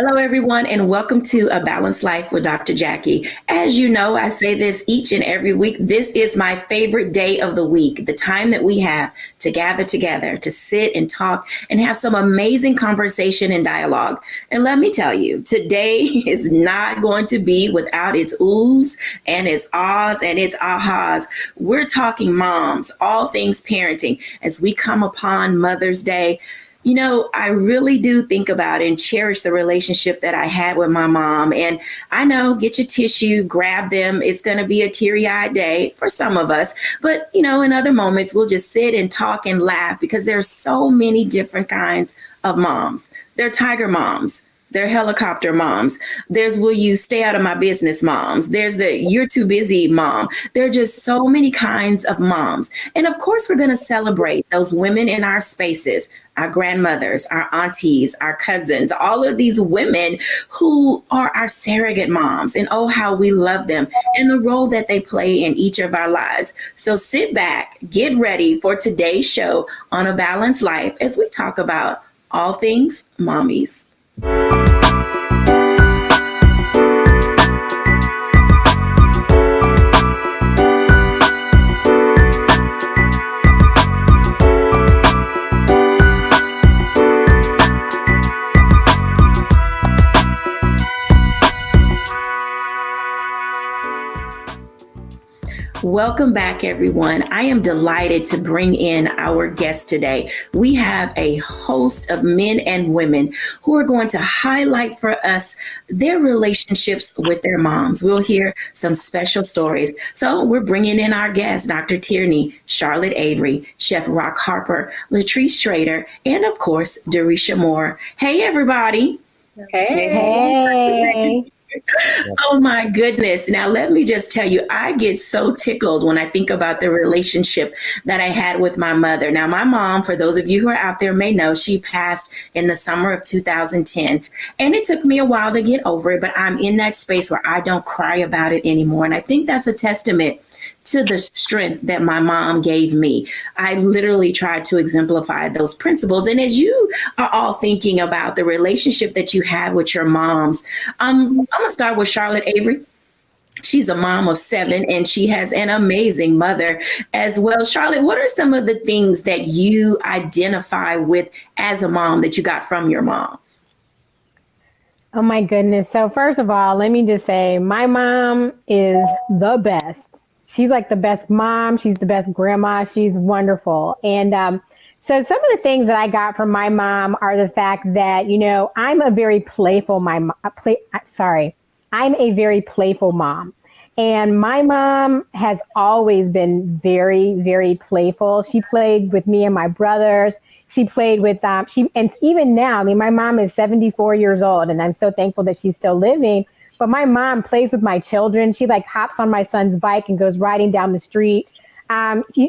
Hello, everyone, and welcome to A Balanced Life with Dr. Jacquie. As you know, I say this each and every week. This is my favorite day of the week, the time that we have to gather together, to sit and talk and have some amazing conversation and dialogue. And let me tell you, today is not going to be without its oohs and its ahs and its ahas. We're talking moms, all things parenting, as we come upon Mother's Day. You know, I really do think about and cherish the relationship that I had with my mom. And I know, get your tissue, grab them. It's going to be a teary-eyed day for some of us. But, you know, in other moments, we'll just sit and talk and laugh because there's so many different kinds of moms. They're tiger moms. They're helicopter moms. There's will you stay out of my business moms. There's the you're too busy mom. There are just so many kinds of moms. And of course, we're going to celebrate those women in our spaces, our grandmothers, our aunties, our cousins, all of these women who are our surrogate moms. And oh, how we love them and the role that they play in each of our lives. So sit back, get ready for today's show on A Balanced Life as we talk about all things mommies. Welcome back, everyone. I am delighted to bring in our guest today. We have a host of men and women who are going to highlight for us their relationships with their moms. We'll hear some special stories. So we're bringing in our guests, Dr. Tierney, Charlotte Avery, Chef Rock Harper, Latrice Schrader, and of course, Derisha Moore. Hey, everybody. Hey. Oh my goodness. Now, let me just tell you, I get so tickled when I think about the relationship that I had with my mother. Now, my mom, for those of you who are out there may know, she passed in the summer of 2010. And it took me a while to get over it, but I'm in that space where I don't cry about it anymore. And I think that's a testament to the strength that my mom gave me. I literally tried to exemplify those principles. And as you are all thinking about the relationship that you have with your moms, I'm going to start with Charlotte Avery. She's a mom of 7 and she has an amazing mother as well. Charlotte, what are some of the things that you identify with as a mom that you got from your mom? Oh my goodness. So first of all, let me just say my mom is the best. She's like the best mom. She's the best grandma. She's wonderful. And so some of the things that I got from my mom are the fact that, you know, I'm a very playful mom. And my mom has always been very, very playful. She played with me and my brothers. She played with and even now, I mean, my mom is 74 years old and I'm so thankful that she's still living. But my mom plays with my children. She like hops on my son's bike and goes riding down the street.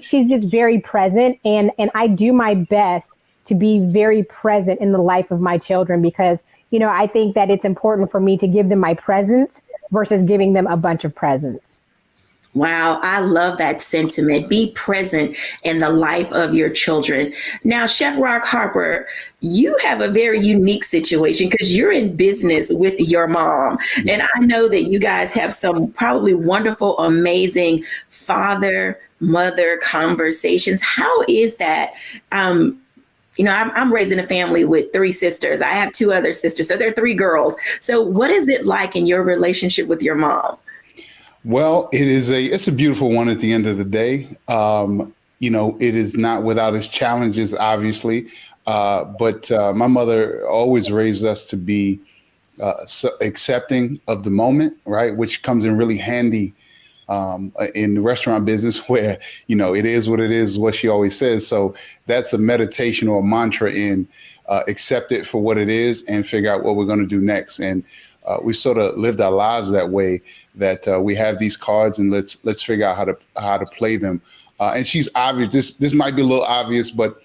She's just very present. And I do my best to be very present in the life of my children because, you know, I think that it's important for me to give them my presence versus giving them a bunch of presents. Wow, I love that sentiment. Be present in the life of your children. Now, Chef Rock Harper, you have a very unique situation because you're in business with your mom. And I know that you guys have some probably wonderful, amazing father-mother conversations. How is that? You know, I'm raising a family with 3 sisters. I have 2 other sisters, so there are 3 girls. So what is it like in your relationship with your mom? Well, it's a beautiful one at the end of the day. You know, it is not without its challenges, obviously. But my mother always raised us to be accepting of the moment, right? Which comes in really handy in the restaurant business where, you know, it is what it is, what she always says. So that's a meditation or a mantra in accept it for what it is and figure out what we're going to do next. And we sort of lived our lives that way, that we have these cards and let's figure out how to play them. And she's obvious. This might be a little obvious, but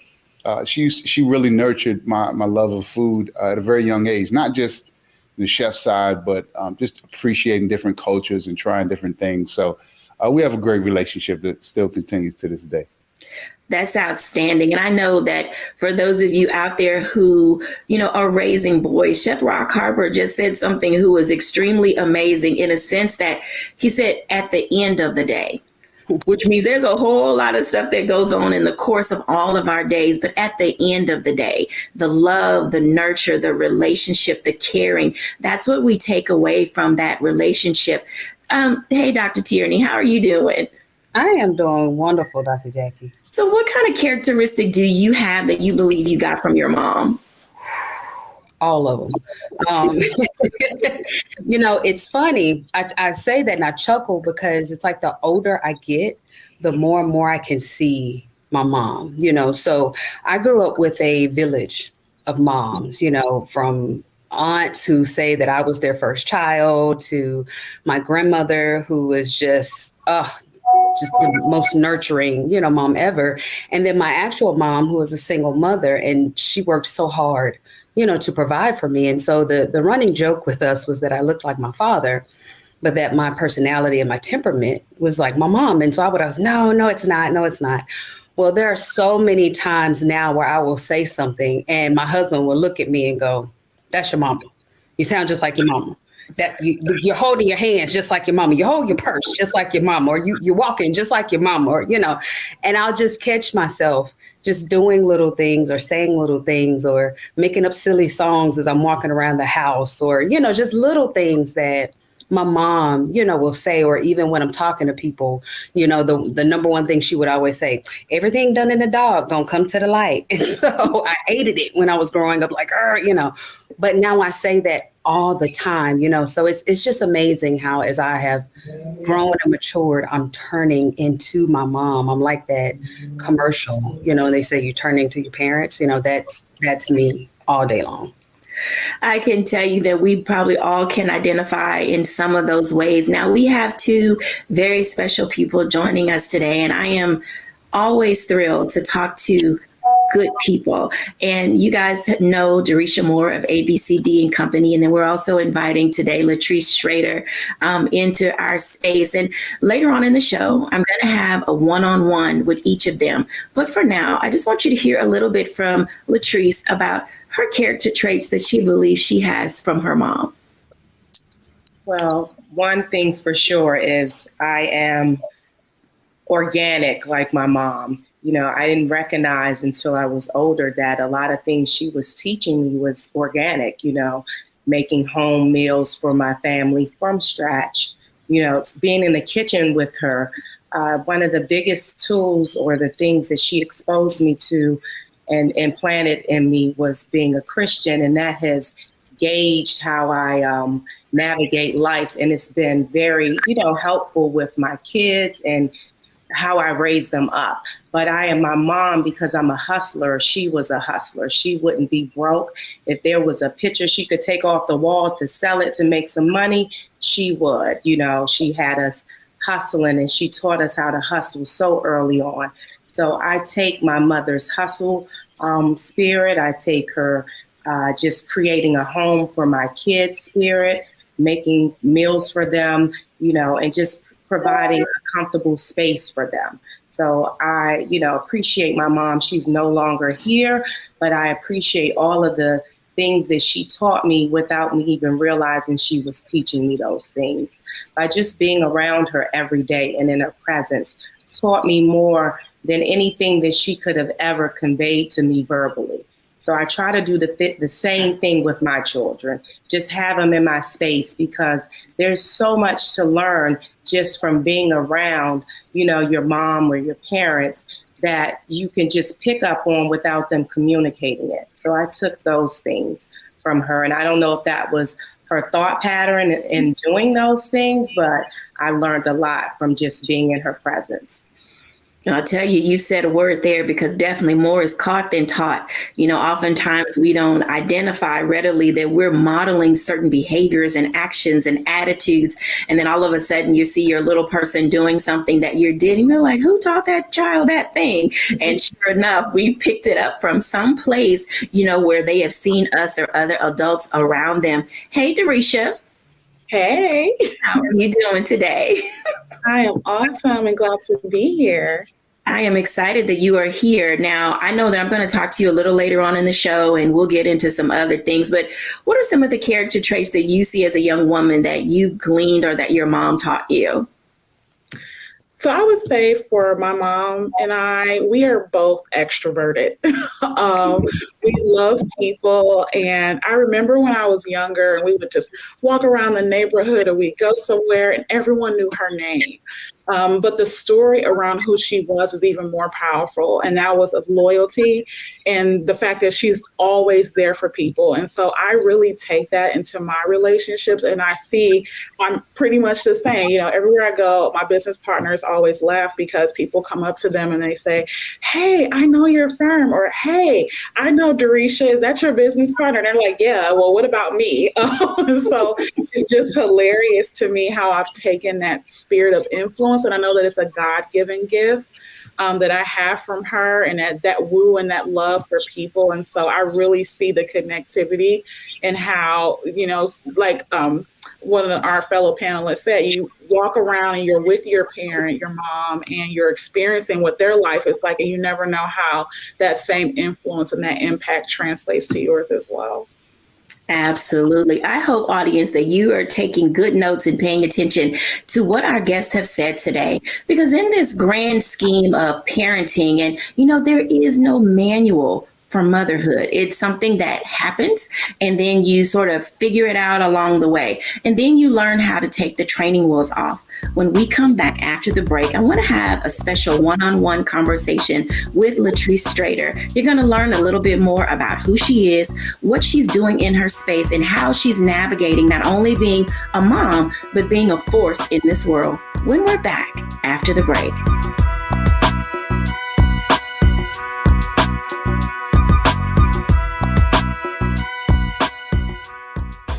she really nurtured my love of food at a very young age, not just the chef side, but just appreciating different cultures and trying different things. So we have a great relationship that still continues to this day. That's outstanding. And I know that for those of you out there who, are raising boys, Chef Rock Harper just said something who was extremely amazing in a sense that he said at the end of the day, which means there's a whole lot of stuff that goes on in the course of all of our days. But at the end of the day, the love, the nurture, the relationship, the caring, that's what we take away from that relationship. Hey, Dr. Tierney, how are you doing? I am doing wonderful, Dr. Jackie. So what kind of characteristic do you have that you believe you got from your mom? All of them. It's funny. I say that and I chuckle because it's like the older I get, the more and more I can see my mom, So I grew up with a village of moms, from aunts who say that I was their first child to my grandmother who was just the most nurturing, mom ever. And then my actual mom, who was a single mother, and she worked so hard, to provide for me. And so the running joke with us was that I looked like my father, but that my personality and my temperament was like my mom. And so I would ask, no, it's not. No, it's not. Well, there are so many times now where I will say something and my husband will look at me and go, that's your mama. You sound just like your mama. That you're holding your hands just like your mama. You hold your purse just like your mama, or you're walking just like your mama, or, and I'll just catch myself just doing little things or saying little things or making up silly songs as I'm walking around the house or, just little things that my mom, will say, or even when I'm talking to people, the number one thing she would always say, everything done in the dog don't come to the light. And so I hated it when I was growing up, like, but now I say that all the time, so it's just amazing how as I have grown and matured, I'm turning into my mom. I'm like that commercial, and they say you turn into your parents, that's me all day long. I can tell you that we probably all can identify in some of those ways. Now, we have two very special people joining us today, and I am always thrilled to talk to good people. And you guys know Jerisha Moore of ABCD and Company. And then we're also inviting today Latrice Schrader into our space. And later on in the show, I'm going to have a one-on-one with each of them. But for now, I just want you to hear a little bit from Latrice about her character traits that she believes she has from her mom. Well, one thing's for sure is I am organic like my mom. I didn't recognize until I was older that a lot of things she was teaching me was organic, making home meals for my family from scratch, being in the kitchen with her. One of the biggest tools or the things that she exposed me to and implanted in me was being a Christian. And that has gauged how I navigate life. And it's been very, helpful with my kids and how I raised them up. But I am my mom because I'm a hustler. She was a hustler. She wouldn't be broke. If there was a picture she could take off the wall to sell it to make some money, she would. She had us hustling and she taught us how to hustle so early on. So I take my mother's hustle spirit. I take her just creating a home for my kids' spirit, making meals for them, and just providing a comfortable space for them. So I, appreciate my mom. She's no longer here, but I appreciate all of the things that she taught me without me even realizing she was teaching me those things. By just being around her every day and in her presence taught me more than anything that she could have ever conveyed to me verbally. So I try to do the same thing with my children, just have them in my space because there's so much to learn just from being around, your mom or your parents that you can just pick up on without them communicating it. So I took those things from her. And I don't know if that was her thought pattern in doing those things, but I learned a lot from just being in her presence. I'll tell you, you said a word there because definitely more is caught than taught. Oftentimes we don't identify readily that we're modeling certain behaviors and actions and attitudes. And then all of a sudden you see your little person doing something that you did. And you're like, who taught that child that thing? And sure enough, we picked it up from some place, where they have seen us or other adults around them. Hey, Jerisha. Hey. How are you doing today? I am awesome and glad to be here. I am excited that you are here. Now, I know that I'm going to talk to you a little later on in the show and we'll get into some other things, but what are some of the character traits that you see as a young woman that you gleaned or that your mom taught you? So I would say for my mom and I, we are both extroverted. We love people. And I remember when I was younger and we would just walk around the neighborhood or we'd go somewhere and everyone knew her name. But the story around who she was is even more powerful. And that was of loyalty and the fact that she's always there for people. And so I really take that into my relationships. And I see I'm pretty much the same. You know, everywhere I go, my business partners always laugh because people come up to them and they say, "Hey, I know your firm," or "Hey, I know Dorisha. Is that your business partner?" And they're like, "Yeah, well, what about me?" So it's just hilarious to me how I've taken that spirit of influence. And I know that it's a God-given gift that I have from her, and that woo and that love for people. And so I really see the connectivity and how, you know, like one of our fellow panelists said, you walk around and you're with your parent, your mom, and you're experiencing what their life is like, and you never know how that same influence and that impact translates to yours as well. Absolutely. I hope, audience, that you are taking good notes and paying attention to what our guests have said today, because in this grand scheme of parenting, and, you know, there is no manual for motherhood. It's something that happens and then you sort of figure it out along the way. And then you learn how to take the training wheels off. When we come back after the break, I want to have a special one-on-one conversation with Latrice Strader. You're going to learn a little bit more about who she is, what she's doing in her space, and how she's navigating not only being a mom, but being a force in this world. When we're back after the break.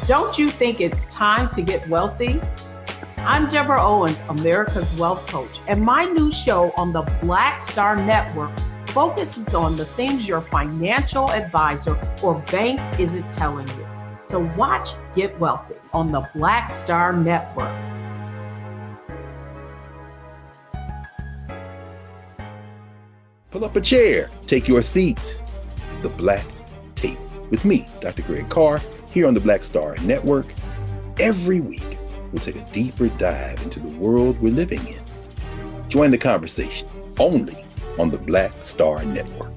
Don't you think it's time to get wealthy? I'm Deborah Owens, America's Wealth Coach, and my new show on the Black Star Network focuses on the things your financial advisor or bank isn't telling you. So watch Get Wealthy on the Black Star Network. Pull up a chair, take your seat. The Black Tape with me, Dr. Greg Carr, here on the Black Star Network. Every week, we'll take a deeper dive into the world we're living in. Join the conversation only on the Black Star Network.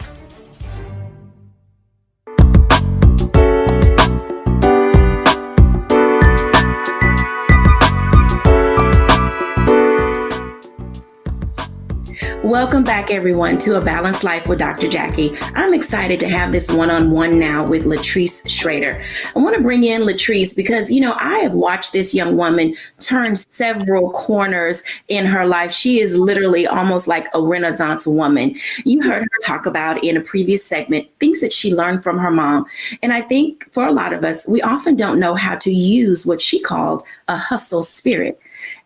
Welcome back, everyone, to A Balanced Life with Dr. Jackie. I'm excited to have this one-on-one now with Latrice Strader. I want to bring in Latrice because, you know, I have watched this young woman turn several corners in her life. She is literally almost like a Renaissance woman. You heard her talk about in a previous segment things that she learned from her mom. And I think for a lot of us, we often don't know how to use what she called a hustle spirit.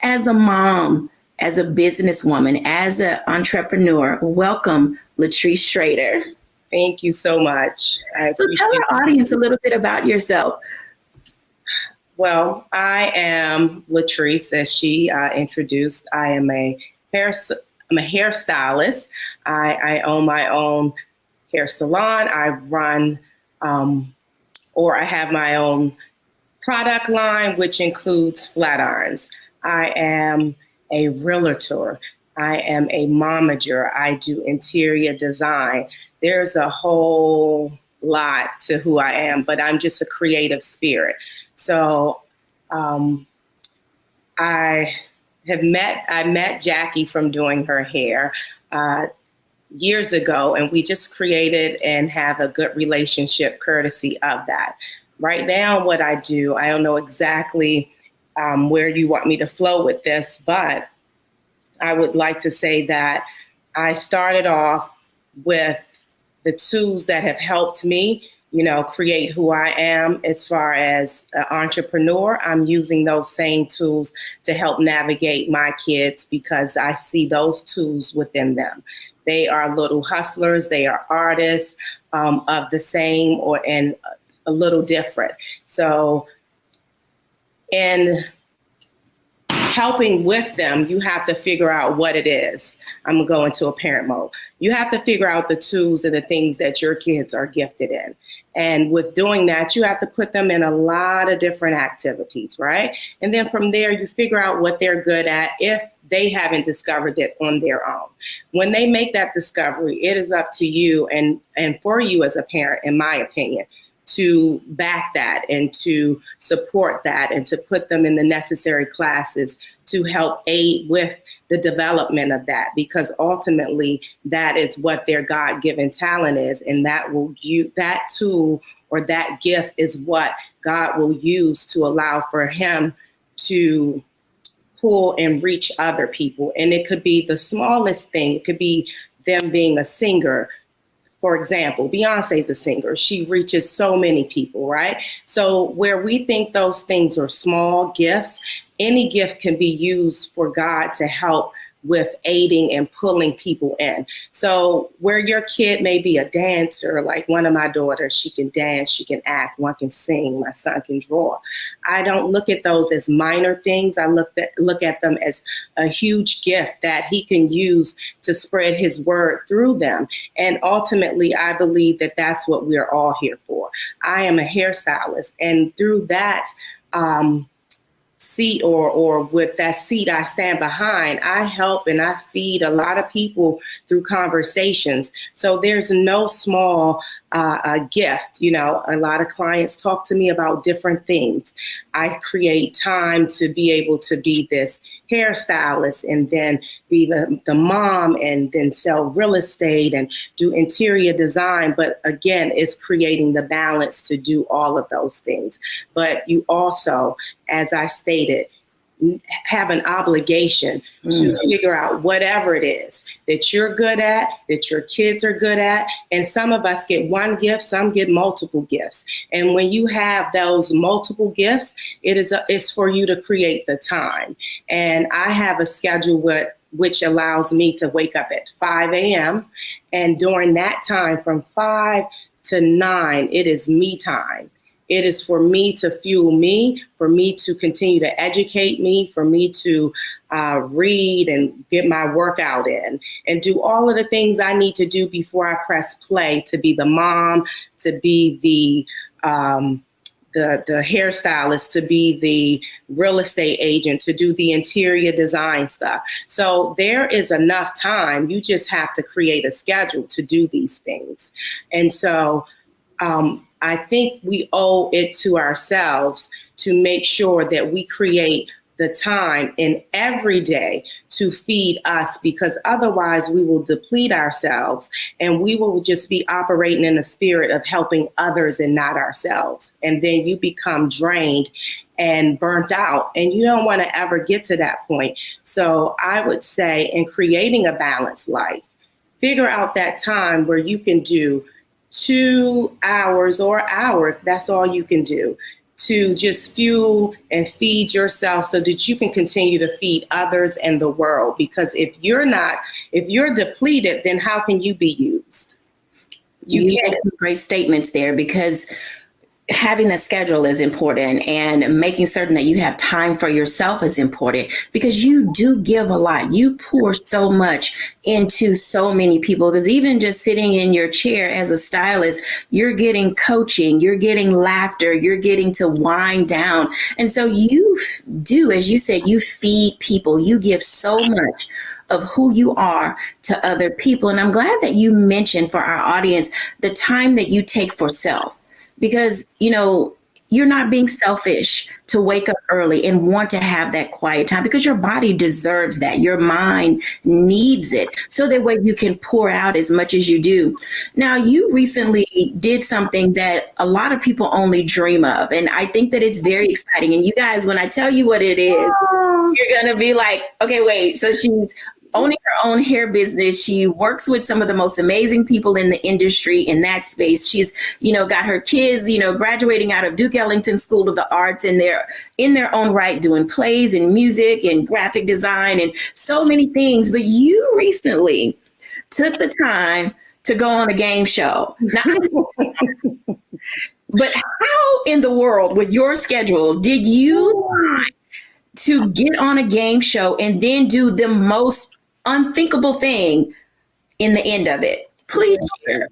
As a mom, as a businesswoman, as an entrepreneur, welcome, Latrice Strader. Thank you so much. So tell our audience a little bit about yourself. Well, I am Latrice, as she introduced. I am a hairstylist. I own my own hair salon. I run, or I have my own product line, which includes flat irons. I am a realtor. I am a momager. I do interior design. There's a whole lot to who I am, but I'm just a creative spirit. So I met Jackie from doing her hair years ago, and we just created and have a good relationship courtesy of that. Right now, what I do, I don't know exactly where you want me to flow with this, but I would like to say that I started off with the tools that have helped me, you know, create who I am as far as an entrepreneur. I'm using those same tools to help navigate my kids because I see those tools within them. They are little hustlers. They are artists of the same and a little different. So in helping with them, you have to figure out what it is. I'm going to go into a parent mode. You have to figure out the tools and the things that your kids are gifted in. And with doing that, you have to put them in a lot of different activities, right? And then from there, you figure out what they're good at if they haven't discovered it on their own. When they make that discovery, it is up to you and for you as a parent, in my opinion, to back that and to support that and to put them in the necessary classes to help aid with the development of that, because ultimately that is what their God-given talent is, and that tool or that gift is what God will use to allow for him to pull and reach other people. And it could be the smallest thing. It could be them being a singer. For example, Beyonce's a singer. She reaches so many people, right? So where we think those things are small gifts, any gift can be used for God to help with aiding and pulling people in. So where your kid may be a dancer, like one of my daughters, she can dance, she can act, one can sing, my son can draw. I don't look at those as minor things. I look at them as a huge gift that he can use to spread his word through them. And ultimately, I believe that that's what we're all here for. I am a hairstylist, and through that, seat or with that seat I stand behind, I help and I feed a lot of people through conversations. So there's no small gift. You know, a lot of clients talk to me about different things. I create time to be able to be this hairstylist and then be the mom and then sell real estate and do interior design. But again, it's creating the balance to do all of those things. But you also, as I stated, have an obligation to figure out whatever it is that you're good at, that your kids are good at. And some of us get one gift, some get multiple gifts. And when you have those multiple gifts, it's for you to create the time. And I have a schedule which allows me to wake up at 5 a.m. And during that time, from 5 to 9, it is me time. It is for me to fuel me, for me to continue to educate me, for me to read and get my workout in and do all of the things I need to do before I press play, to be the mom, to be the hairstylist, to be the real estate agent, to do the interior design stuff. So there is enough time. You just have to create a schedule to do these things. And so I think we owe it to ourselves to make sure that we create the time in every day to feed us, because otherwise we will deplete ourselves and we will just be operating in the spirit of helping others and not ourselves. And then you become drained and burnt out, and you don't want to ever get to that point. So I would say, in creating a balanced life, figure out that time where you can do 2 hours or an hour, if that's all you can do, to just fuel and feed yourself so that you can continue to feed others and the world. Because if you're depleted, then how can you be used? You had some great statements there, because having a schedule is important, and making certain that you have time for yourself is important, because you do give a lot. You pour so much into so many people, because even just sitting in your chair as a stylist, you're getting coaching, you're getting laughter, you're getting to wind down. And so you do, as you said, you feed people, you give so much of who you are to other people. And I'm glad that you mentioned for our audience the time that you take for self. Because, you know, you're not being selfish to wake up early and want to have that quiet time, because your body deserves that. Your mind needs it, so that way you can pour out as much as you do. Now, you recently did something that a lot of people only dream of, and I think that it's very exciting. And you guys, when I tell you what it is, you're going to be like, okay, wait. So she's owning her own hair business. She works with some of the most amazing people in the industry in that space. She's, you know, got her kids, you know, graduating out of Duke Ellington School of the Arts, and they're in their own right doing plays and music and graphic design and so many things. But you recently took the time to go on a game show. Now, but how in the world, with your schedule, did you find to get on a game show and then do the most unthinkable thing in the end of it? Please share.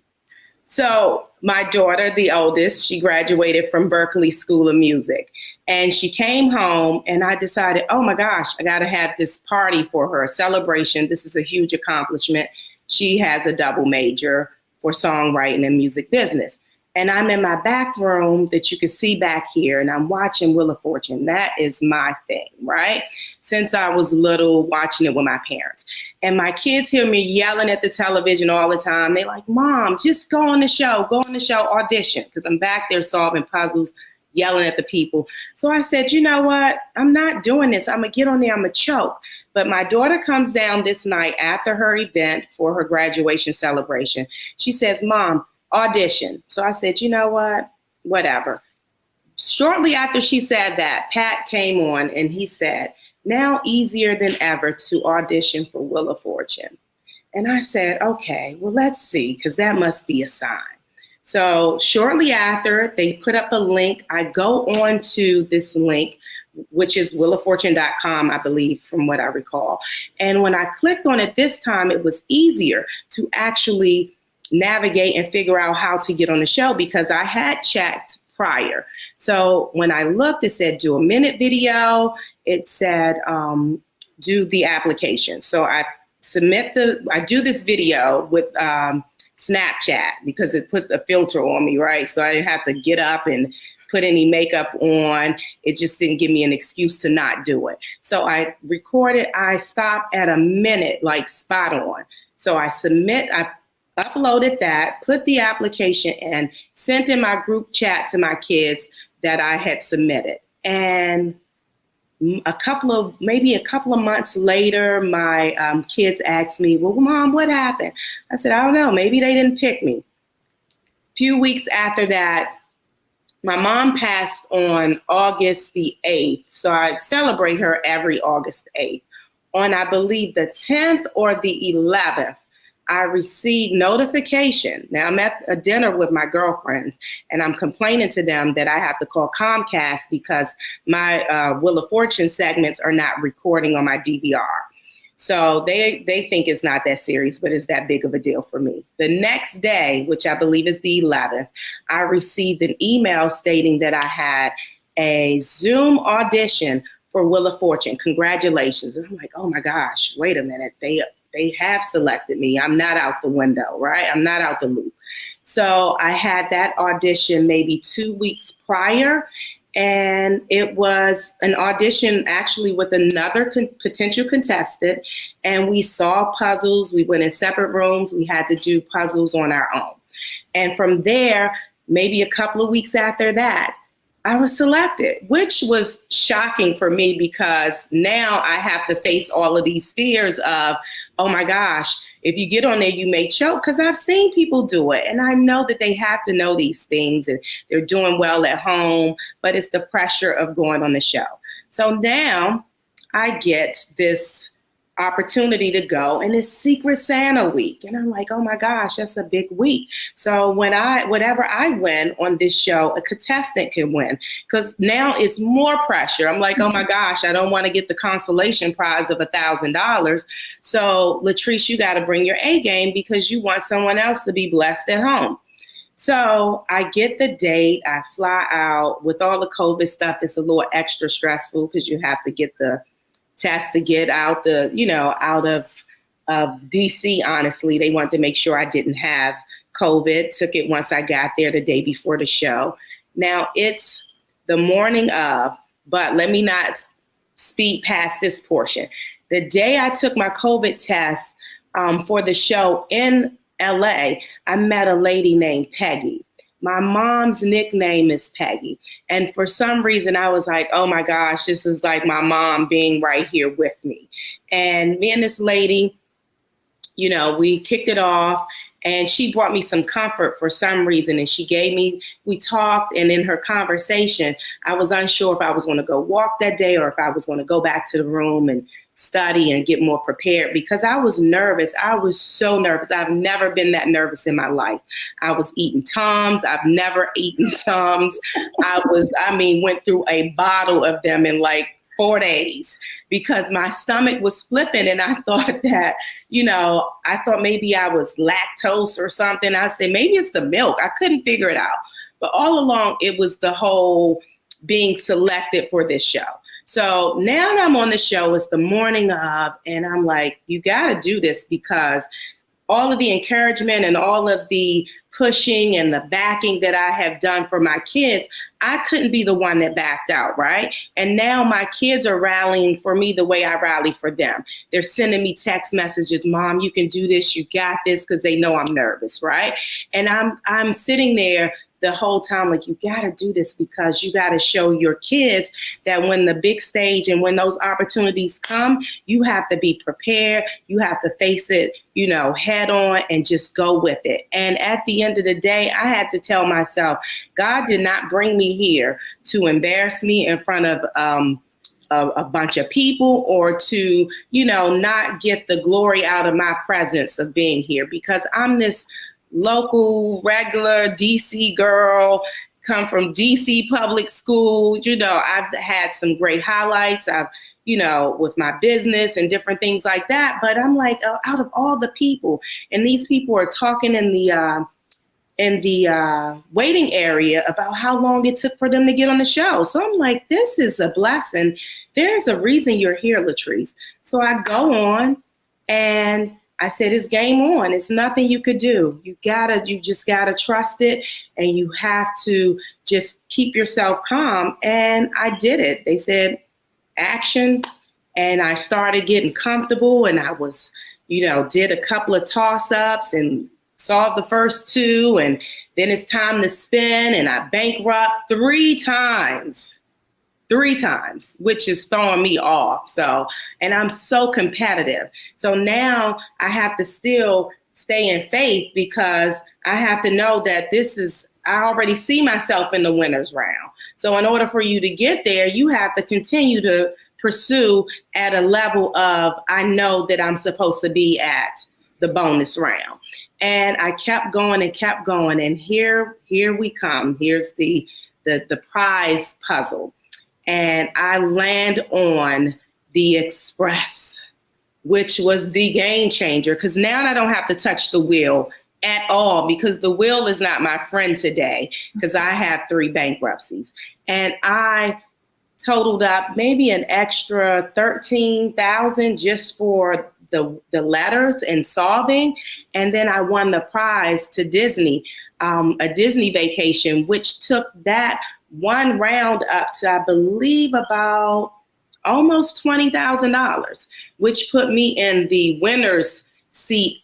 So my daughter, the oldest, she graduated from Berklee School of Music, and she came home and I decided, oh my gosh, I got to have this party for her, a celebration. This is a huge accomplishment. She has a double major for songwriting and music business. And I'm in my back room that you can see back here, and I'm watching Wheel of Fortune. That is my thing, right? Since I was little, watching it with my parents. And my kids hear me yelling at the television all the time. They like, Mom, just go on the show, audition. Because I'm back there solving puzzles, yelling at the people. So I said, you know what? I'm not doing this. I'm going to get on there. I'm going to choke. But my daughter comes down this night after her event for her graduation celebration. She says, Mom, audition. So I said, you know what? Whatever. Shortly after she said that, Pat came on and he said, now easier than ever to audition for Wheel of Fortune. And I said, okay, well, let's see, because that must be a sign. So shortly after, they put up a link. I go on to this link, which is wheeloffortune.com, I believe, from what I recall. And when I clicked on it this time, it was easier to actually navigate and figure out how to get on the show because I had checked prior. So when I looked, it said do a minute video. It said do the application. So I do this video with Snapchat because it put the filter on me, right? So I didn't have to get up and put any makeup on. It just didn't give me an excuse to not do it. So I recorded, I stopped at a minute, like spot on. So I uploaded that, put the application in, sent in my group chat to my kids that I had submitted. And maybe a couple of months later, my kids asked me, well, Mom, what happened? I said, I don't know, maybe they didn't pick me. A few weeks after that, my mom passed on August the 8th. So I celebrate her every August 8th. On, I believe, the 10th or the 11th, I received notification. Now I'm at a dinner with my girlfriends and I'm complaining to them that I have to call Comcast because my Wheel of Fortune segments are not recording on my DVR. So they think it's not that serious, but it's that big of a deal for me. The next day, which I believe is the 11th, I received an email stating that I had a Zoom audition for Wheel of Fortune. Congratulations. And I'm like, oh my gosh, wait a minute. They have selected me. I'm not out the window, right? I'm not out the loop. So I had that audition maybe 2 weeks prior, and it was an audition actually with another potential contestant, and we saw puzzles. We went in separate rooms. We had to do puzzles on our own. And from there, maybe a couple of weeks after that, I was selected, which was shocking for me because now I have to face all of these fears of, oh my gosh, if you get on there, you may choke, because I've seen people do it. And I know that they have to know these things and they're doing well at home, but it's the pressure of going on the show. So now I get this opportunity to go, and it's Secret Santa week. And I'm like, oh my gosh, that's a big week. So whatever I win on this show, a contestant can win, because now it's more pressure. I'm like, oh my gosh, I don't want to get the consolation prize of $1,000. So Latrice, you got to bring your A game because you want someone else to be blessed at home. So I get the date, I fly out. With all the COVID stuff, it's a little extra stressful because you have to get the test to get out out of DC. Honestly, they wanted to make sure I didn't have COVID. Took it once I got there the day before the show. Now it's the morning of, but let me not speed past this portion. The day I took my COVID test for the show in LA, I met a lady named Peggy. My mom's nickname is Peggy. And for some reason, I was like, oh my gosh, this is like my mom being right here with me. And me and this lady, we kicked it off, and she brought me some comfort for some reason. And we talked, and in her conversation, I was unsure if I was going to go walk that day or if I was going to go back to the room and study and get more prepared, because I was nervous. I was so nervous. I've never been that nervous in my life. I was eating Tums. I've never eaten Tums. Went through a bottle of them in like 4 days because my stomach was flipping, and I thought that, I thought maybe I was lactose or something. I said, maybe it's the milk. I couldn't figure it out. But all along, it was the whole being selected for this show. So now that I'm on the show, it's the morning of, and I'm like, you got to do this, because all of the encouragement and all of the pushing and the backing that I have done for my kids, I couldn't be the one that backed out, right? And now my kids are rallying for me the way I rally for them. They're sending me text messages, Mom, you can do this, you got this, because they know I'm nervous, right? And I'm sitting there the whole time, like, you got to do this, because you got to show your kids that when the big stage and when those opportunities come, you have to be prepared. You have to face it, head on, and just go with it. And at the end of the day, I had to tell myself, God did not bring me here to embarrass me in front of a bunch of people, or to, not get the glory out of my presence of being here, because I'm this local, regular DC girl, come from DC public school. I've had some great highlights. I've, with my business and different things like that. But I'm like, out of all the people, and these people are talking in the waiting area about how long it took for them to get on the show. So I'm like, this is a blessing. There's a reason you're here, Latrice. So I go on, and I said, it's game on. It's nothing you could do. You just gotta trust it, and you have to just keep yourself calm. And I did it. They said, action. And I started getting comfortable, and I was, did a couple of toss-ups and solved the first 2. And then it's time to spin, and I bankrupt 3 times, which is throwing me off. So, and I'm so competitive. So now I have to still stay in faith, because I have to know that I already see myself in the winner's round. So in order for you to get there, you have to continue to pursue at a level of, I know that I'm supposed to be at the bonus round. And I kept going and kept going. And here we come. Here's the prize puzzle. And I land on the Express, which was the game changer, because now I don't have to touch the wheel at all, because the wheel is not my friend today, because I have 3 bankruptcies. And I totaled up maybe an extra $13,000 just for the letters and solving. And then I won the prize to Disney, a Disney vacation, which took that one round up to, I believe, about almost $20,000, which put me in the winner's seat,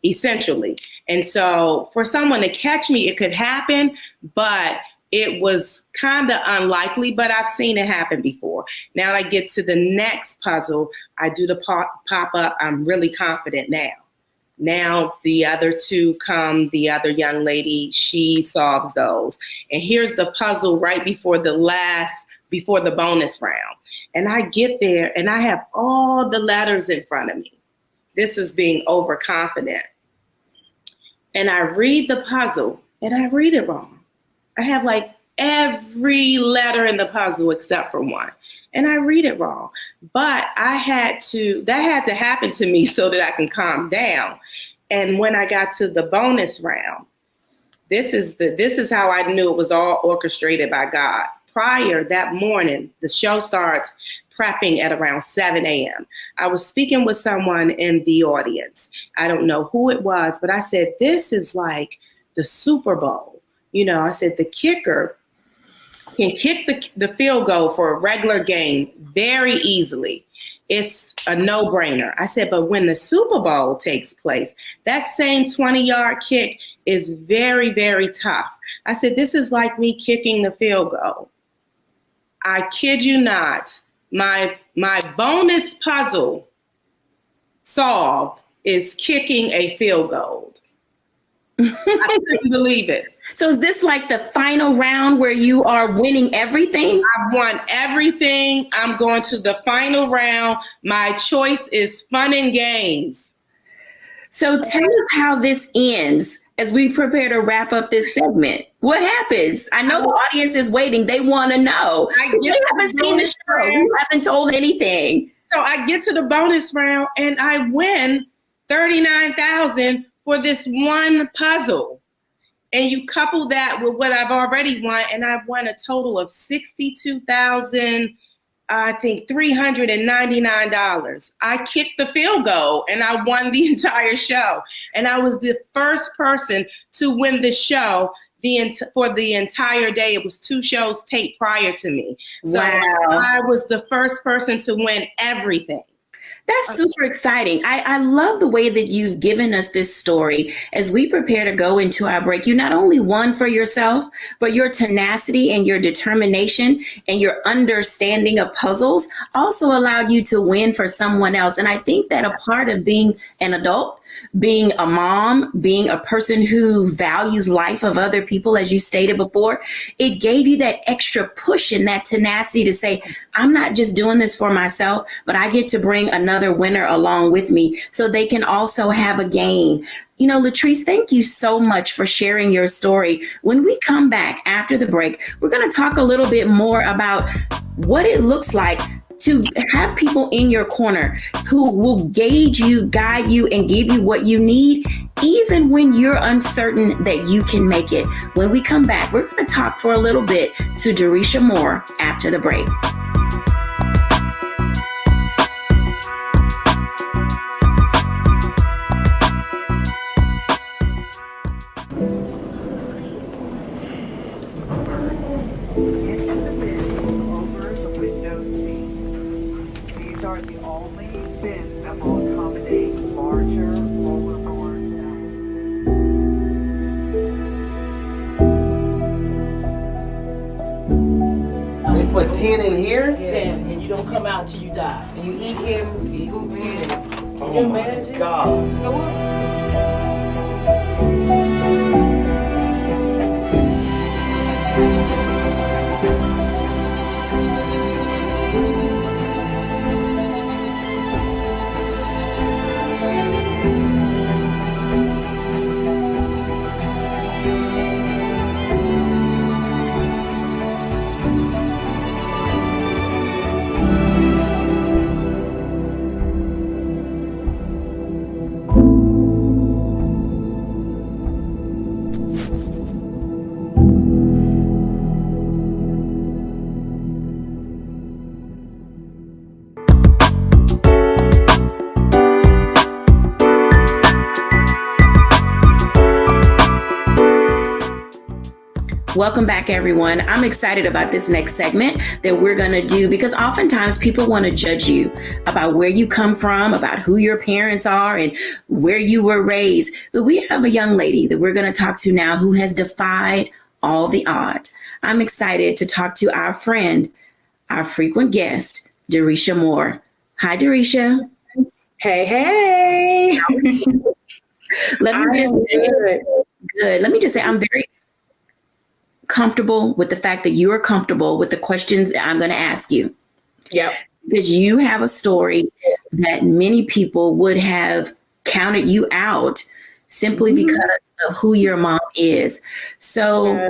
essentially. And so for someone to catch me, it could happen, but it was kind of unlikely, but I've seen it happen before. Now I get to the next puzzle. I do the pop-up. I'm really confident now. Now the other 2 come, the other young lady, she solves those. And here's the puzzle right before the bonus round. And I get there, and I have all the letters in front of me. This is being overconfident. And I read the puzzle, and I read it wrong. I have like every letter in the puzzle except for one. And I read it wrong. But that had to happen to me so that I can calm down. And when I got to the bonus round, this is how I knew it was all orchestrated by God. Prior that morning, the show starts prepping at around 7 a.m. I was speaking with someone in the audience. I don't know who it was, but I said, this is like the Super Bowl. I said, the kicker can kick the field goal for a regular game very easily. It's a no-brainer. I said, but when the Super Bowl takes place, that same 20-yard kick is very, very tough. I said, this is like me kicking the field goal. I kid you not. My bonus puzzle solve is kicking a field goal. I couldn't believe it. So is this like the final round where you are winning everything? I've won everything. I'm going to the final round. My choice is fun and games. So tell us how this ends as we prepare to wrap up this segment. What happens? I know the audience is waiting. They want to know. We haven't seen the show. We haven't told anything. So I get to the bonus round and I win $39,000 for this one puzzle. And you couple that with what I've already won, and I've won a total of $62,000. I think $399. I kicked the field goal and I won the entire show. And I was the first person to win the show for the entire day. It was 2 shows taped prior to me. So I was the first person to win everything. That's super exciting. I love the way that you've given us this story. As we prepare to go into our break, you not only won for yourself, but your tenacity and your determination and your understanding of puzzles also allowed you to win for someone else. And I think that a part of being an adult, being a mom, being a person who values life of other people, as you stated before, it gave you that extra push and that tenacity to say, I'm not just doing this for myself, but I get to bring another winner along with me so they can also have a gain. You know, Latrice, thank you so much for sharing your story. When we come back after the break, we're going to talk a little bit more about what it looks like to have people in your corner who will gauge you, guide you, and give you what you need, even when you're uncertain that you can make it. When we come back, we're going to talk for a little bit to Derisha Moore after the break. Put 10 in here? 10, and you don't come out till you die. And you eat him, you eat 10. Oh my God. Welcome back, everyone. I'm excited about this next segment that we're going to do because oftentimes people want to judge you about where you come from, about who your parents are and where you were raised. But we have a young lady that we're going to talk to now who has defied all the odds. I'm excited to talk to our friend, our frequent guest, Derisha Moore. Hi, Derisha. Hey, hey. Let me just say, I'm very comfortable with the fact that you are comfortable with the questions that I'm going to ask you. Yep. Because you have a story that many people would have counted you out simply because of who your mom is. So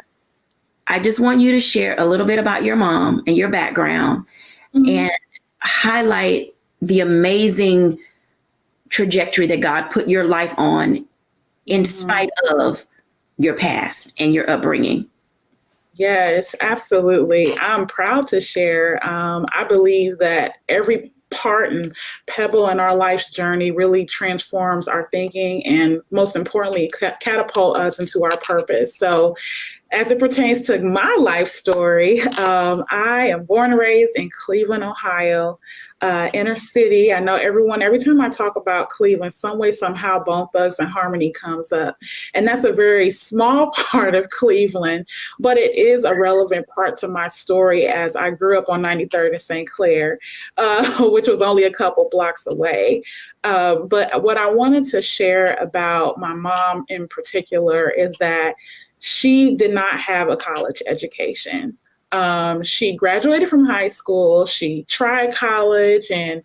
I just want you to share a little bit about your mom and your background and highlight the amazing trajectory that God put your life on in spite of your past and your upbringing. Yes, absolutely. I'm proud to share. I believe that every part and pebble in our life's journey really transforms our thinking and most importantly, catapult us into our purpose. So as it pertains to my life story, I am born and raised in Cleveland, Ohio, inner city. I know every time I talk about Cleveland, some way, somehow, Bone Thugs and Harmony comes up. And that's a very small part of Cleveland, but it is a relevant part to my story as I grew up on 93rd and St. Clair, which was only a couple blocks away. But what I wanted to share about my mom in particular is that she did not have a college education. She graduated from high school. She tried college and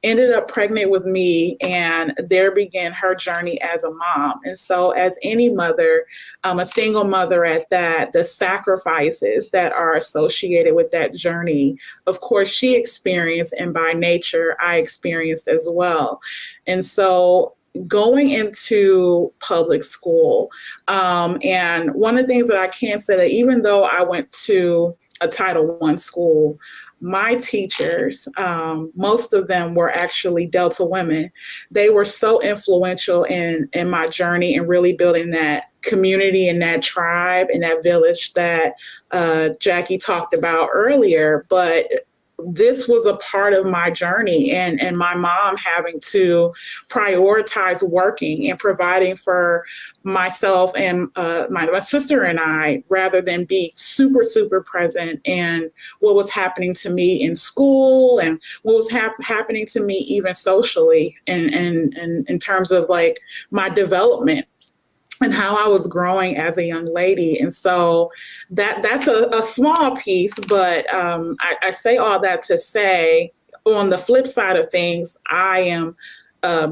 ended up pregnant with me. And there began her journey as a mom. And so as any mother, a single mother at that, the sacrifices that are associated with that journey, of course, she experienced, and by nature, I experienced as well. And so going into public school, and one of the things that I can say that even though I went to a Title I school, my teachers, most of them were actually Delta women. They were so influential in my journey and really building that community and that tribe and that village that Jackie talked about earlier. But this was a part of my journey, and my mom having to prioritize working and providing for myself and my sister and I, rather than be super, super present in what was happening to me in school and what was happening to me even socially and in terms of like my development and how I was growing as a young lady. And so that's a small piece, but I say all that to say, on the flip side of things, I am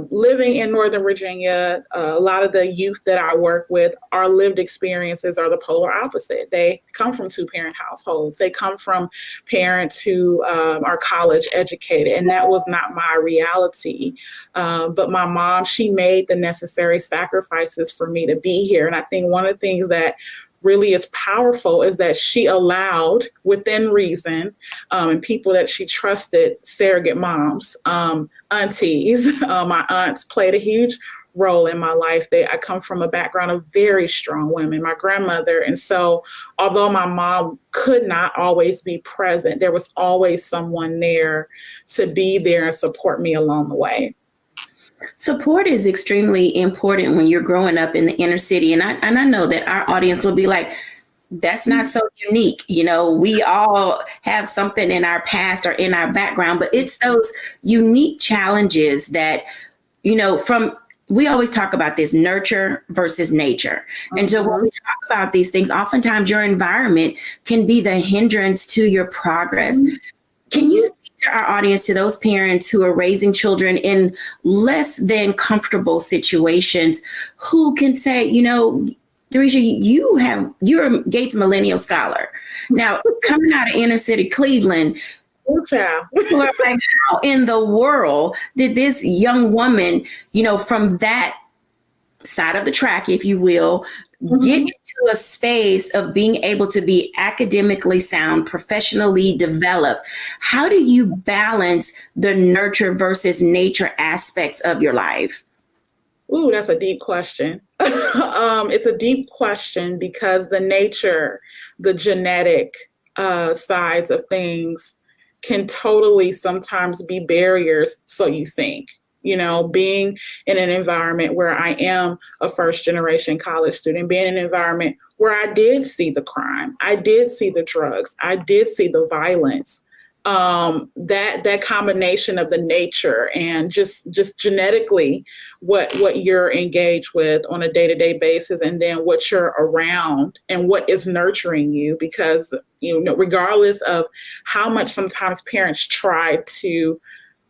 living in Northern Virginia. A lot of the youth that I work with, our lived experiences are the polar opposite. They come from two-parent households. They come from parents who are college educated, and that was not my reality. But my mom, she made the necessary sacrifices for me to be here. And I think one of the things that really is powerful is that she allowed, within reason, and people that she trusted, surrogate moms, aunties. My aunts played a huge role in my life. I come from a background of very strong women, my grandmother. And so although my mom could not always be present, there was always someone there to be there and support me along the way. Support is extremely important when you're growing up in the inner city. And I know that our audience will be like, that's not so unique. You know, we all have something in our past or in our background, but it's those unique challenges that, you know, we always talk about this nurture versus nature. And so when we talk about these things, oftentimes your environment can be the hindrance to your progress. Can you speak to our audience, to those parents who are raising children in less than comfortable situations, who can say, you know, Theresia, you're a Gates Millennial Scholar. Now, coming out of inner city Cleveland, people are like, how in the world did this young woman, you know, from that side of the track, if you will, get into a space of being able to be academically sound, professionally developed? How do you balance the nurture versus nature aspects of your life? Ooh, that's a deep question. It's a deep question because the nature, the genetic sides of things can totally sometimes be barriers, so you think. You know, being in an environment where I am a first generation college student, being in an environment where I did see the crime, I did see the drugs, I did see the violence, that combination of the nature and just genetically what you're engaged with on a day-to-day basis, and then what you're around and what is nurturing you, because, you know, regardless of how much sometimes parents try to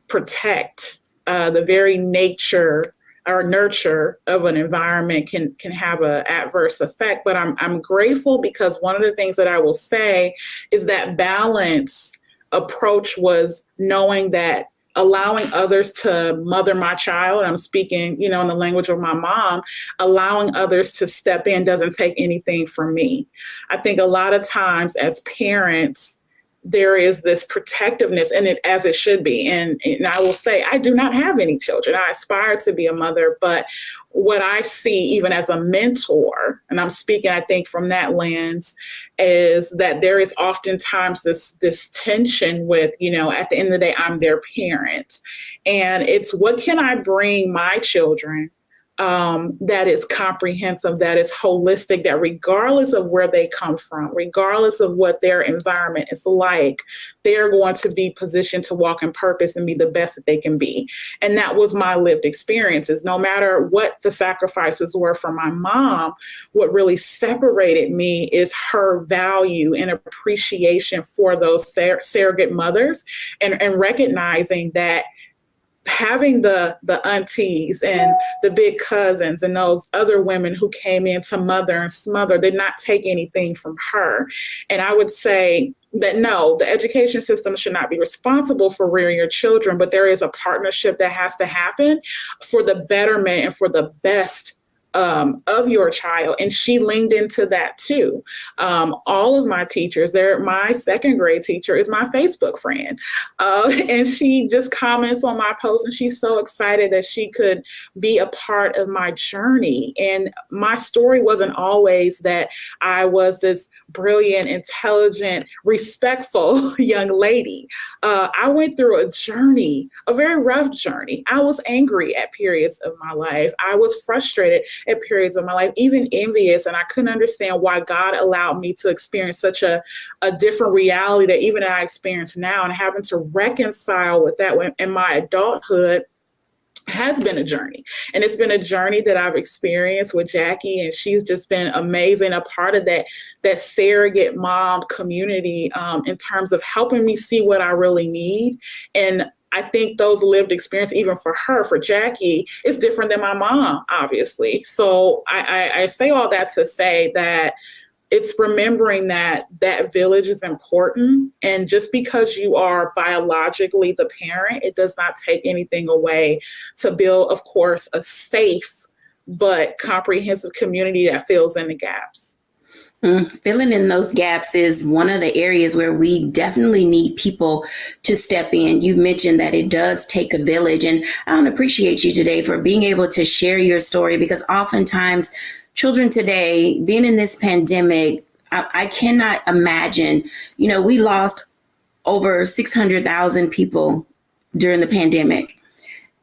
protect the very nature or nurture of an environment can have an adverse effect. But I'm grateful, because one of the things that I will say is that balance approach was knowing that allowing others to mother my child, I'm speaking, you know, in the language of my mom, allowing others to step in doesn't take anything from me. I think a lot of times as parents, there is this protectiveness in it, as it should be. And I will say, I do not have any children. I aspire to be a mother, but what I see even as a mentor, and I'm speaking, I think, from that lens, is that there is oftentimes this tension with, you know, at the end of the day, I'm their parent. And it's, what can I bring my children that is comprehensive, that is holistic, that regardless of where they come from, regardless of what their environment is like, they're going to be positioned to walk in purpose and be the best that they can be. And that was my lived experiences. No matter what the sacrifices were for my mom, what really separated me is her value and appreciation for those surrogate mothers, and recognizing that having the aunties and the big cousins and those other women who came in to mother and smother did not take anything from her. And I would say that no, the education system should not be responsible for rearing your children, but there is a partnership that has to happen for the betterment and for the best of your child. And she leaned into that too. All of my teachers, my second grade teacher is my Facebook friend. And she just comments on my posts, and she's so excited that she could be a part of my journey. And my story wasn't always that I was this brilliant, intelligent, respectful young lady. I went through a journey, a very rough journey. I was angry at periods of my life. I was frustrated at periods of my life, even envious. And I couldn't understand why God allowed me to experience such a different reality that even I experience now, and having to reconcile with that in my adulthood has been a journey. And it's been a journey that I've experienced with Jackie, and she's just been amazing, a part of that surrogate mom community, in terms of helping me see what I really need. And I think those lived experience, even for her, for Jackie, is different than my mom, obviously. So I say all that to say that it's remembering that village is important. And just because you are biologically the parent, it does not take anything away to build, of course, a safe but comprehensive community that fills in the gaps. Filling in those gaps is one of the areas where we definitely need people to step in. You mentioned that it does take a village, and I want to appreciate you today for being able to share your story, because oftentimes children today, being in this pandemic, I cannot imagine, we lost over 600,000 people during the pandemic.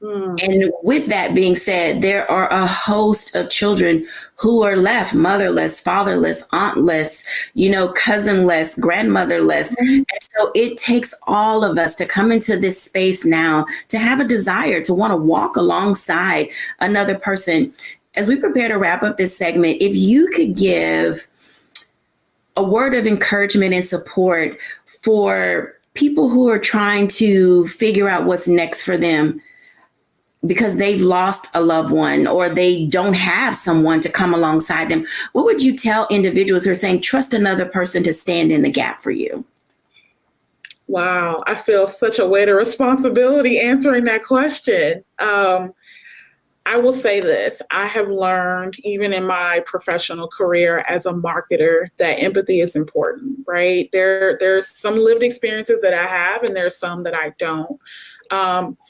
And with that being said, there are a host of children who are left motherless, fatherless, auntless, cousinless, grandmotherless. And so it takes all of us to come into this space now to have a desire to want to walk alongside another person. As we prepare to wrap up this segment, if you could give a word of encouragement and support for people who are trying to figure out what's next for them, because they've lost a loved one or they don't have someone to come alongside them, what would you tell individuals who are saying, trust another person to stand in the gap for you? Wow, I feel such a weight of responsibility answering that question. I will say this. I have learned, even in my professional career as a marketer, that empathy is important, right? There's some lived experiences that I have, and there's some that I don't.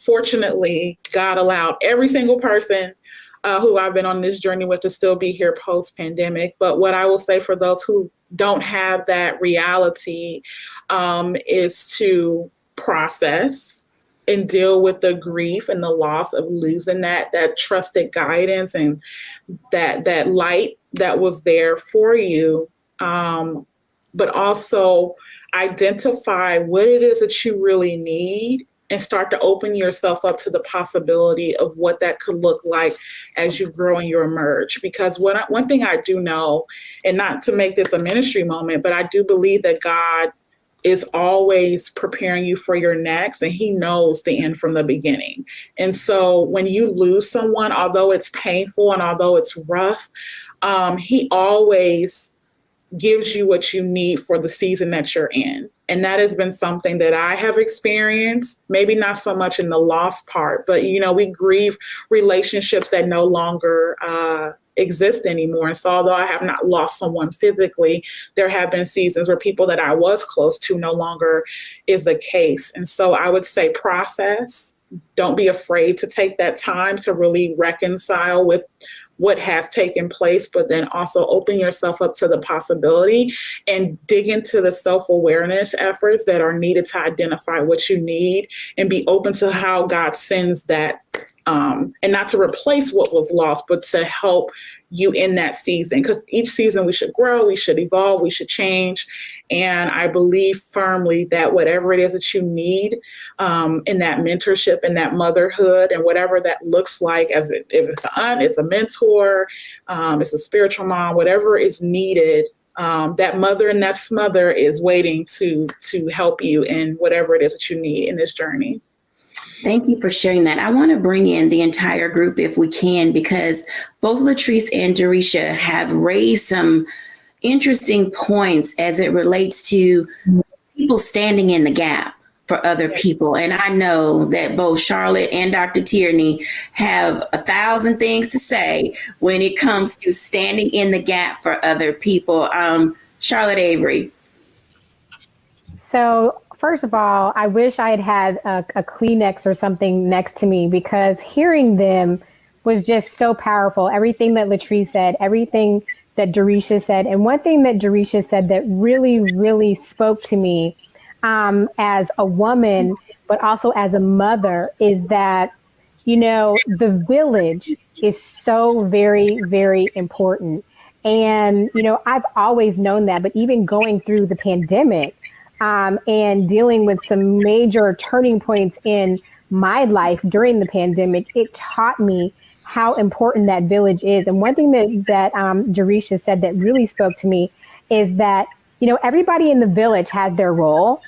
Fortunately, God allowed every single person who I've been on this journey with to still be here post-pandemic. But what I will say for those who don't have that reality is to process and deal with the grief and the loss of losing that trusted guidance and that light that was there for you. But also identify what it is that you really need, and start to open yourself up to the possibility of what that could look like as you grow and you emerge. Because one thing I do know, and not to make this a ministry moment, but I do believe that God is always preparing you for your next, and he knows the end from the beginning. And so when you lose someone, although it's painful and although it's rough, he always gives you what you need for the season that you're in. And that has been something that I have experienced, maybe not so much in the loss part, but, we grieve relationships that no longer exist anymore. And so although I have not lost someone physically, there have been seasons where people that I was close to no longer is the case. And so I would say process. Don't be afraid to take that time to really reconcile with what has taken place, but then also open yourself up to the possibility and dig into the self-awareness efforts that are needed to identify what you need and be open to how God sends that and not to replace what was lost, but to help you in that season. Because each season we should grow, we should evolve, we should change. And I believe firmly that whatever it is that you need in that mentorship and that motherhood and whatever that looks like, if it's an aunt, it's a mentor, it's a spiritual mom, whatever is needed, that mother and that smother is waiting to help you in whatever it is that you need in this journey. Thank you for sharing that. I want to bring in the entire group if we can, because both Latrice and Jerisha have raised some interesting points as it relates to people standing in the gap for other people. And I know that both Charlotte and Dr. Tierney have 1,000 things to say when it comes to standing in the gap for other people. Charlotte Avery. So first of all, I wish I had a Kleenex or something next to me, because hearing them was just so powerful. Everything that Latrice said, everything that Jerisha said. And one thing that Jerisha said that really, really spoke to me as a woman, but also as a mother, is that, the village is so very, very important. And, I've always known that, but even going through the pandemic, and dealing with some major turning points in my life during the pandemic, it taught me how important that village is. And one thing that Jerisha said that really spoke to me is that, everybody in the village has their role.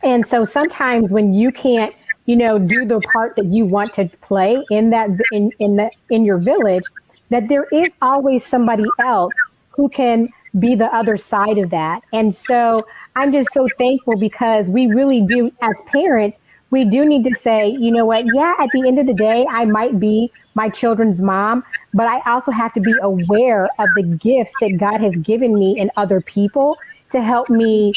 And so sometimes when you can't, do the part that you want to play in your village, that there is always somebody else who can be the other side of that. And so I'm just so thankful, because we really do, as parents, we do need to say, you know what, yeah, at the end of the day, I might be my children's mom, but I also have to be aware of the gifts that God has given me in other people to help me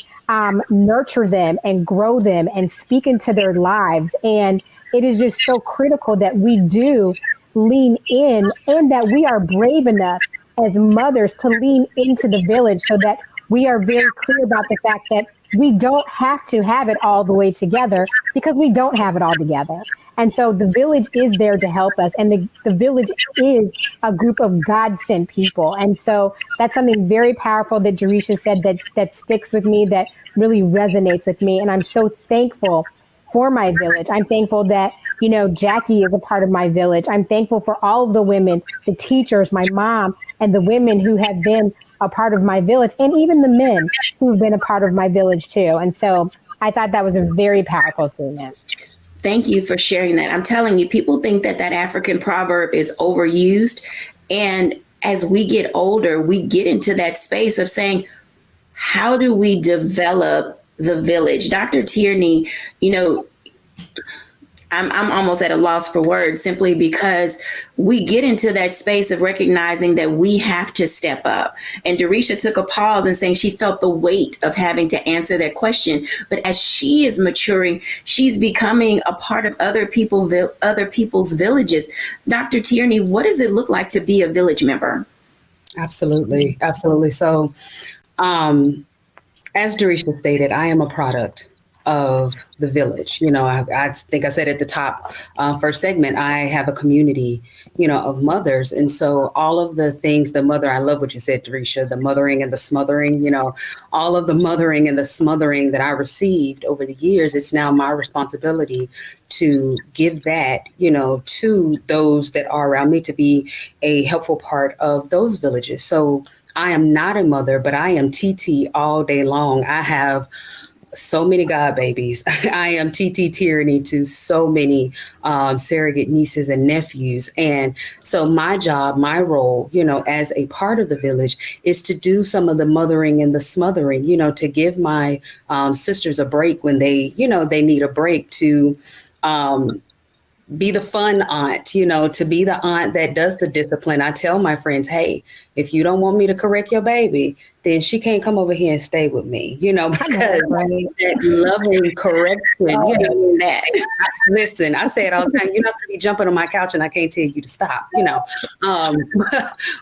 nurture them and grow them and speak into their lives. And it is just so critical that we do lean in, and that we are brave enough as mothers to lean into the village, so that we are very clear about the fact that we don't have to have it all the way together, because we don't have it all together. And so the village is there to help us. And the village is a group of God-sent people. And so that's something very powerful that Jerisha said that sticks with me, that really resonates with me. And I'm so thankful for my village. I'm thankful that, Jacquie is a part of my village. I'm thankful for all of the women, the teachers, my mom, and the women who have been a part of my village, and even the men who've been a part of my village too. And so I thought that was a very powerful statement. Thank you for sharing that. I'm telling you, people think that African proverb is overused. And as we get older, we get into that space of saying, how do we develop the village? Dr. Tierney, I'm almost at a loss for words, simply because we get into that space of recognizing that we have to step up. And Jerisha took a pause and saying she felt the weight of having to answer that question. But as she is maturing, she's becoming a part of other people's villages. Dr. Tierney, what does it look like to be a village member? Absolutely. Absolutely. So, as Jerisha stated, I am a product of the village. I think I said at the top, first segment, I have a community, of mothers. And so all of the things, I love what you said, Jerisha, the mothering and the smothering, all of the mothering and the smothering that I received over the years, it's now my responsibility to give that, to those that are around me, to be a helpful part of those villages. So I am not a mother, but I am TT all day long. I have so many God babies. I am TT Tierney to so many surrogate nieces and nephews. And so my job, my role, as a part of the village, is to do some of the mothering and the smothering, to give my sisters a break when they need a break, to be the fun aunt, to be the aunt that does the discipline. I tell my friends, hey, if you don't want me to correct your baby, then she can't come over here and stay with me, because that loving correction, listen, I say it all the time, you don't have to be jumping on my couch and I can't tell you to stop,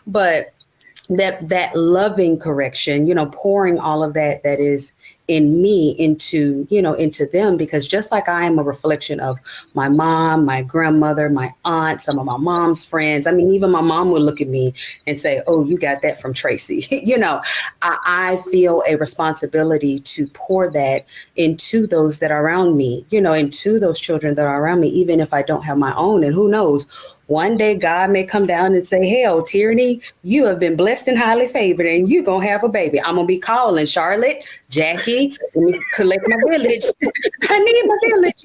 but that loving correction, pouring all of that is in me into them, because just like I am a reflection of my mom, my grandmother, my aunt, some of my mom's friends. I mean, even my mom would look at me and say, "Oh, you got that from Tracy." I feel a responsibility to pour that into those that are around me, into those children that are around me, even if I don't have my own. And who knows, one day God may come down and say, "Hell, Tierney, you have been blessed and highly favored, and you're going to have a baby." I'm going to be calling Charlotte, Jackie, let me collect my village. I need my village,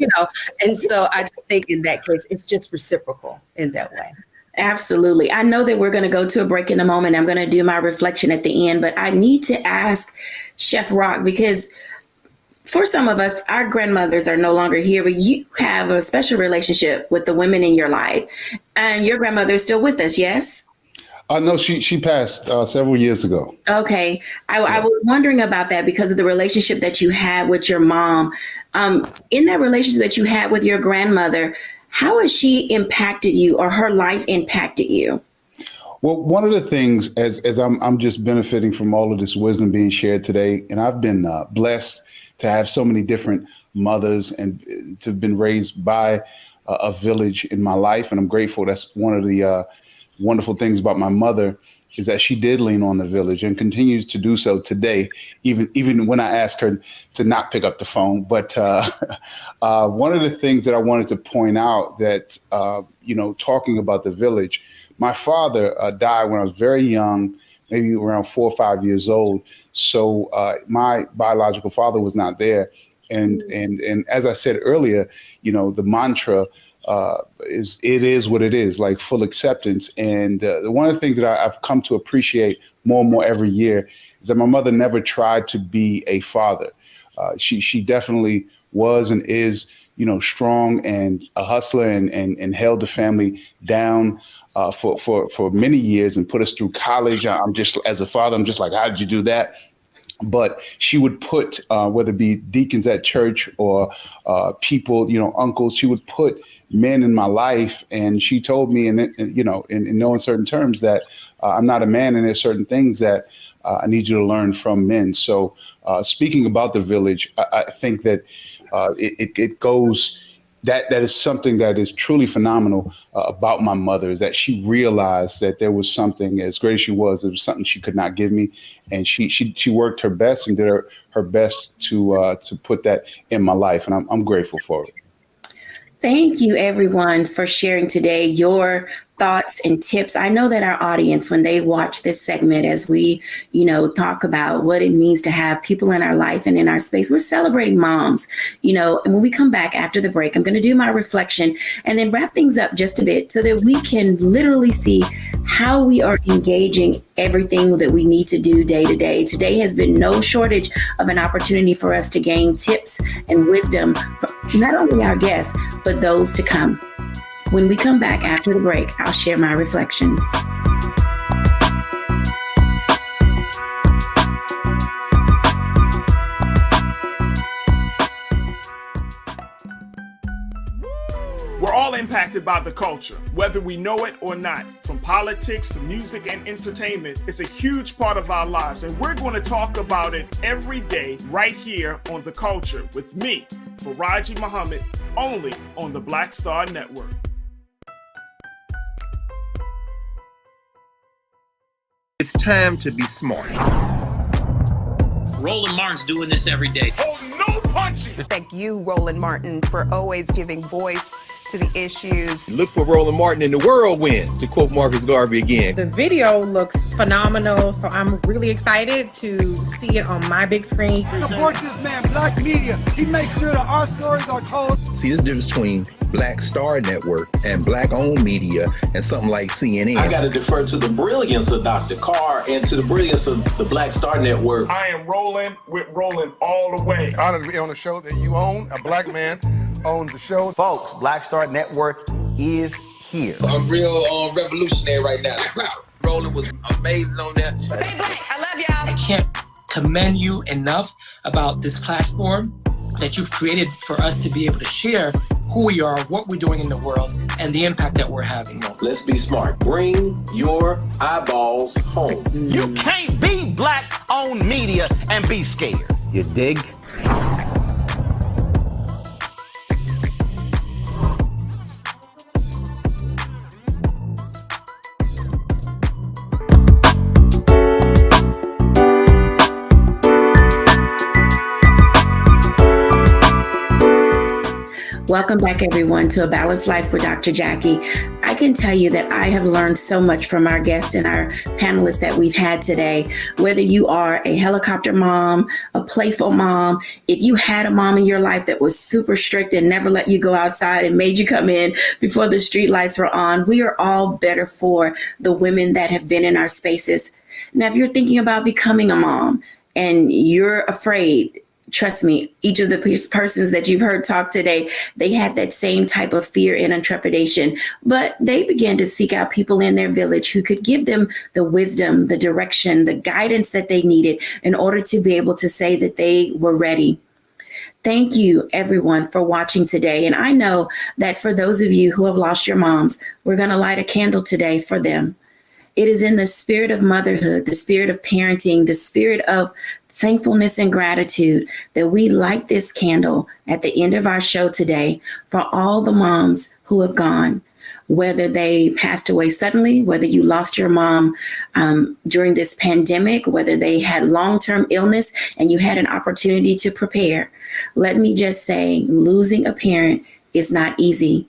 And so I just think in that case, it's just reciprocal in that way. Absolutely. I know that we're going to go to a break in a moment. I'm going to do my reflection at the end, but I need to ask Chef Rock, because for some of us, our grandmothers are no longer here, but you have a special relationship with the women in your life, and your grandmother is still with us, yes? No, she passed several years ago. Okay. I was wondering about that because of the relationship that you had with your mom. In that relationship that you had with your grandmother, how has she impacted you, or her life impacted you? Well, one of the things, as I'm just benefiting from all of this wisdom being shared today, and I've been blessed to have so many different mothers and to have been raised by a village in my life. And I'm grateful. That's one of the wonderful things about my mother, is that she did lean on the village and continues to do so today, even when I ask her to not pick up the phone. But one of the things that I wanted to point out that, talking about the village, my father died when I was very young, maybe around 4 or 5 years old. So my biological father was not there. And as I said earlier, the mantra it is what it is, like full acceptance. And one of the things that I've come to appreciate more and more every year is that my mother never tried to be a father. She definitely was and is, strong and a hustler and held the family down for many years and put us through college. As a father, I'm just like, how did you do that? But she would put, whether it be deacons at church or people, uncles, she would put men in my life. And she told me, in no uncertain terms, that I'm not a man, and there's certain things that I need you to learn from men. So speaking about the village, I think that it goes. That is something that is truly phenomenal about my mother, is that she realized that there was something, as great as she was, there was something she could not give me. And she worked her best and did her best to put that in my life. And I'm grateful for it. Thank you, everyone, for sharing today your thoughts and tips. I know that our audience, when they watch this segment, as we, talk about what it means to have people in our life and in our space, we're celebrating moms, and when we come back after the break, I'm going to do my reflection and then wrap things up just a bit so that we can literally see how we are engaging everything that we need to do day to day. Today has been no shortage of an opportunity for us to gain tips and wisdom from not only our guests, but those to come. When we come back after the break, I'll share my reflections. We're all impacted by the culture, whether we know it or not. From politics to music and entertainment, it's a huge part of our lives, and we're going to talk about it every day right here on The Culture with me, Faraji Muhammad, only on the Black Star Network. It's time to be smart. Roland Martin's doing this every day. Oh, no punches! Thank you, Roland Martin, for always giving voice to the issues. Look for Roland Martin in the whirlwind, to quote Marcus Garvey again. The video looks phenomenal, so I'm really excited to see it on my big screen. Support this man, Black Media. He makes sure that our stories are told. See, this difference between Black Star Network and Black-owned media and something like CNN. I got to defer to the brilliance of Dr. Carr and to the brilliance of the Black Star Network. I am rolling with Roland all the way. Honored to be on a show that you own. A black man owns the show. Folks, Black Star Network is here. I'm real revolutionary right now. Roland was amazing on that. Hey, Black, I love y'all. I can't commend you enough about this platform that you've created for us to be able to share who we are, what we're doing in the world, and the impact that we're having. Let's be smart. Bring your eyeballs home. You can't be Black-owned media and be scared. You dig? Welcome back, everyone, to A Balanced Life with Dr. Jacquie. I can tell you that I have learned so much from our guests and our panelists that we've had today. Whether you are a helicopter mom, a playful mom, if you had a mom in your life that was super strict and never let you go outside and made you come in before the street lights were on, we are all better for the women that have been in our spaces. Now, if you're thinking about becoming a mom and you're afraid, trust me, each of the persons that you've heard talk today, they had that same type of fear and trepidation, but they began to seek out people in their village who could give them the wisdom, the direction, the guidance that they needed in order to be able to say that they were ready. Thank you, everyone, for watching today. And I know that for those of you who have lost your moms, we're going to light a candle today for them. It is in the spirit of motherhood, the spirit of parenting, the spirit of thankfulness and gratitude that we light this candle at the end of our show today for all the moms who have gone, whether they passed away suddenly, whether you lost your mom during this pandemic, whether they had long-term illness and you had an opportunity to prepare. Let me just say, losing a parent is not easy.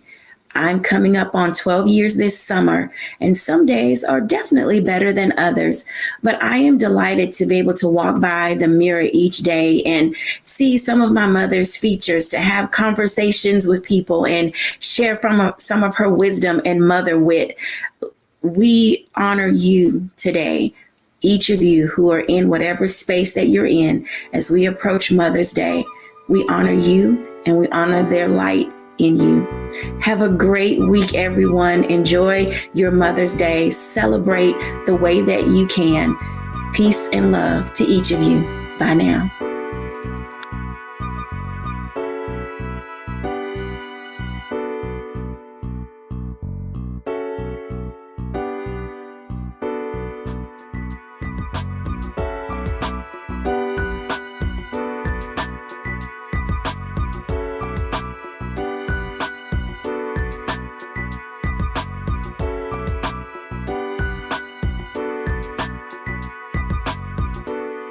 I'm coming up on 12 years this summer, and some days are definitely better than others. But I am delighted to be able to walk by the mirror each day and see some of my mother's features, to have conversations with people and share from some of her wisdom and mother wit. We honor you today, each of you who are in whatever space that you're in as we approach Mother's Day. We honor you and we honor their light in you. Have a great week, everyone. Enjoy your Mother's Day. Celebrate the way that you can. Peace and love to each of you. Bye now.